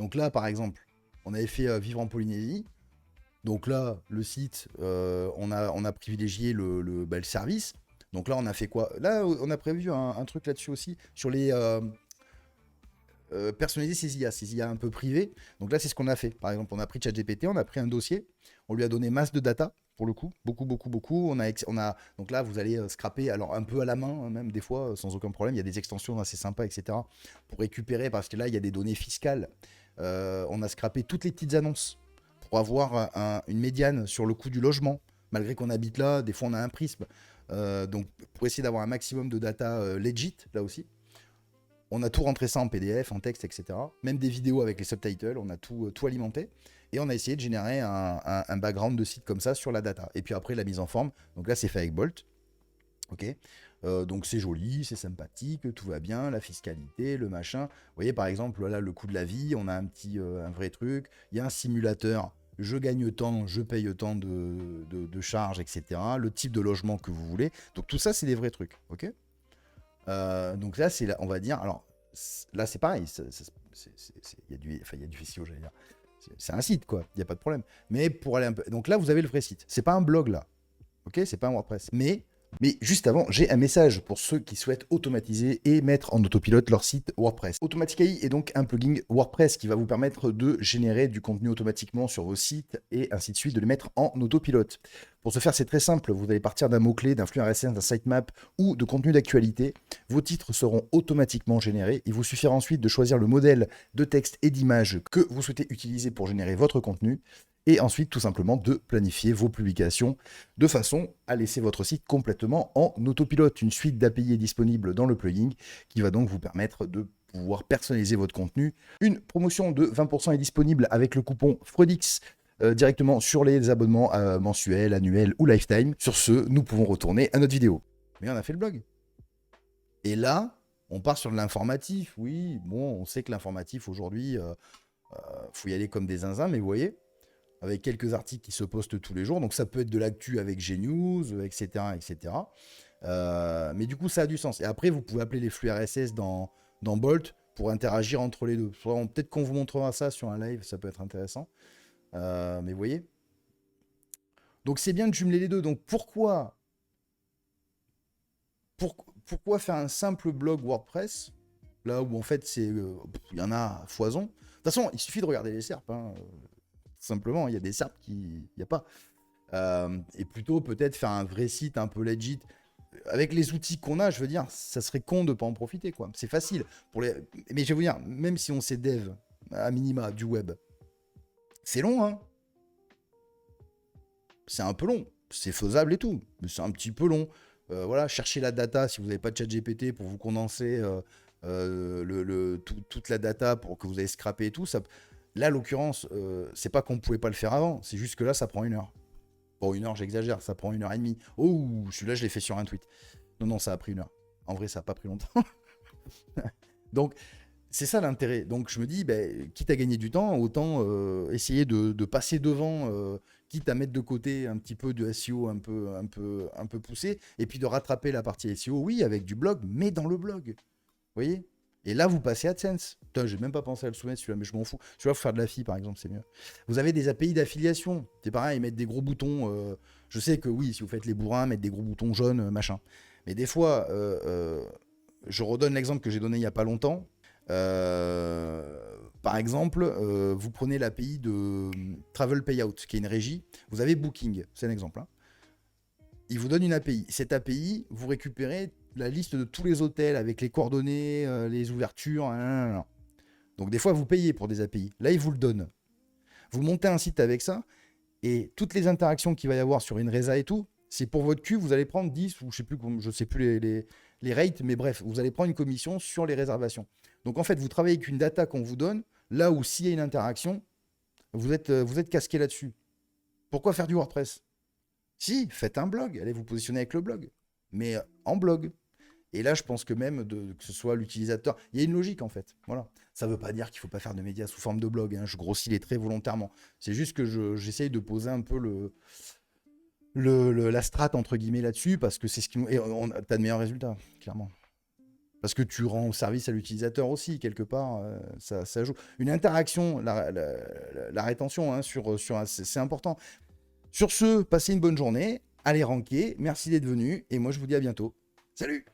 Donc là, par exemple, on avait fait Vivre en Polynésie. Donc là, le site, on a privilégié le service. Donc là, on a fait quoi? Là, on a prévu un truc là-dessus aussi, sur les personnaliser ses IA un peu privées. Donc là, c'est ce qu'on a fait. Par exemple, on a pris ChatGPT, on a pris un dossier, on lui a donné masse de data, pour le coup, beaucoup, beaucoup, beaucoup. Donc là, vous allez scraper, alors un peu à la main, hein, même des fois, sans aucun problème. Il y a des extensions assez sympas, etc. pour récupérer, parce que là, il y a des données fiscales. On a scrappé toutes les petites annonces pour avoir une médiane sur le coût du logement. Malgré qu'on habite là, des fois, on a un prisme. Donc, pour essayer d'avoir un maximum de data legit, là aussi. On a tout rentré ça en PDF, en texte, etc. Même des vidéos avec les subtitles, on a tout alimenté. Et on a essayé de générer un background de site comme ça sur la data. Et puis après, la mise en forme. Donc là, c'est fait avec Bolt. Ok. Donc c'est joli, c'est sympathique, tout va bien, la fiscalité, le machin. Vous voyez, par exemple, là, le coût de la vie, on a un vrai truc. Il y a un simulateur. Je gagne tant, je paye tant de charges, etc. Le type de logement que vous voulez. Donc tout ça, c'est des vrais trucs. Ok. Donc là, on va dire, alors là, c'est pareil, il y a du SEO, j'allais dire. C'est un site, quoi, il n'y a pas de problème. Mais pour aller un peu. Donc là, vous avez le vrai site. C'est pas un blog, là. Ok, c'est pas un WordPress. Mais juste avant, j'ai un message pour ceux qui souhaitent automatiser et mettre en autopilote leur site WordPress. Automatic.ai est donc un plugin WordPress qui va vous permettre de générer du contenu automatiquement sur vos sites et ainsi de suite, de les mettre en autopilote. Pour ce faire, c'est très simple. Vous allez partir d'un mot-clé, d'un flux RSS, d'un sitemap ou de contenu d'actualité. Vos titres seront automatiquement générés. Il vous suffira ensuite de choisir le modèle de texte et d'image que vous souhaitez utiliser pour générer votre contenu. Et ensuite, tout simplement, de planifier vos publications de façon à laisser votre site complètement en autopilote. Une suite d'API est disponible dans le plugin qui va donc vous permettre de pouvoir personnaliser votre contenu. Une promotion de 20% est disponible avec le coupon FREUDIX directement sur les abonnements mensuels, annuels ou lifetime. Sur ce, nous pouvons retourner à notre vidéo. Mais on a fait le blog. Et là, on part sur de l'informatif. Oui, bon, on sait que l'informatif aujourd'hui, faut y aller comme des zinzins, mais vous voyez, avec quelques articles qui se postent tous les jours. Donc ça peut être de l'actu avec Gnews, etc. etc. Mais du coup, ça a du sens. Et après, vous pouvez appeler les flux RSS dans Bolt pour interagir entre les deux. Peut-être qu'on vous montrera ça sur un live, ça peut être intéressant. Mais vous voyez. Donc c'est bien de jumeler les deux. Donc pourquoi faire un simple blog WordPress là où en fait il y en a à foison. De toute façon, il suffit de regarder les SERP. Hein. Simplement, il y a des SERP qui il n'y a pas. Et plutôt peut-être faire un vrai site un peu legit. Avec les outils qu'on a, je veux dire, ça serait con de pas en profiter, quoi. C'est facile. Mais je vais vous dire, même si on sait dev, à minima, du web, c'est long, hein. C'est un peu long. C'est faisable et tout, mais c'est un petit peu long. Voilà, chercher la data si vous n'avez pas de chat GPT pour vous condenser toute la data pour que vous ayez scrappé et tout. Ça, là, l'occurrence, c'est pas qu'on pouvait pas le faire avant, c'est juste que là, ça prend 1 heure. Bon, 1 heure, j'exagère, ça prend 1 heure et demie. Oh, celui-là, je l'ai fait sur un tweet. Non, non, ça a pris 1 heure. En vrai, ça n'a pas pris longtemps. Donc, c'est ça l'intérêt. Donc, je me dis, ben, quitte à gagner du temps, autant essayer de passer devant, quitte à mettre de côté un petit peu de SEO un peu poussé, et puis de rattraper la partie SEO, oui, avec du blog, mais dans le blog. Vous voyez. Et là, vous passez AdSense. Putain, j'ai même pas pensé à le soumettre celui-là, mais je m'en fous. Celui-là, faut faire de la FI, par exemple, c'est mieux. Vous avez des API d'affiliation. C'est pareil, mettre des gros boutons. Je sais que oui, si vous faites les bourrins, mettre des gros boutons jaunes, machin. Mais des fois, je redonne l'exemple que j'ai donné il y a pas longtemps. Par exemple, vous prenez l'API de Travel Payout, qui est une régie. Vous avez Booking, c'est un exemple. Hein. Il vous donne une API. Cette API, vous récupérez la liste de tous les hôtels avec les coordonnées, les ouvertures. Donc des fois, vous payez pour des API. Là, il vous le donne. Vous montez un site avec ça et toutes les interactions qu'il va y avoir sur une résa et tout, c'est pour votre cul, vous allez prendre 10 ou je sais plus les rates, mais bref, vous allez prendre une commission sur les réservations. Donc en fait, vous travaillez avec une data qu'on vous donne, là où s'il y a une interaction, vous êtes casqué là-dessus. Pourquoi faire du WordPress? Si, faites un blog, allez vous positionner avec le blog, mais en blog. Et là, je pense que même que ce soit l'utilisateur, il y a une logique en fait. Voilà. Ça ne veut pas dire qu'il ne faut pas faire de médias sous forme de blog. Hein. Je grossis les traits volontairement. C'est juste que j'essaye de poser un peu la strate entre guillemets là-dessus parce que c'est ce qui nous. Et t'as de meilleurs résultats, clairement. Parce que tu rends service à l'utilisateur aussi, quelque part, ça joue. Une interaction, la rétention, hein, c'est important. Sur ce, passez une bonne journée, allez ranker, merci d'être venu, et moi je vous dis à bientôt. Salut!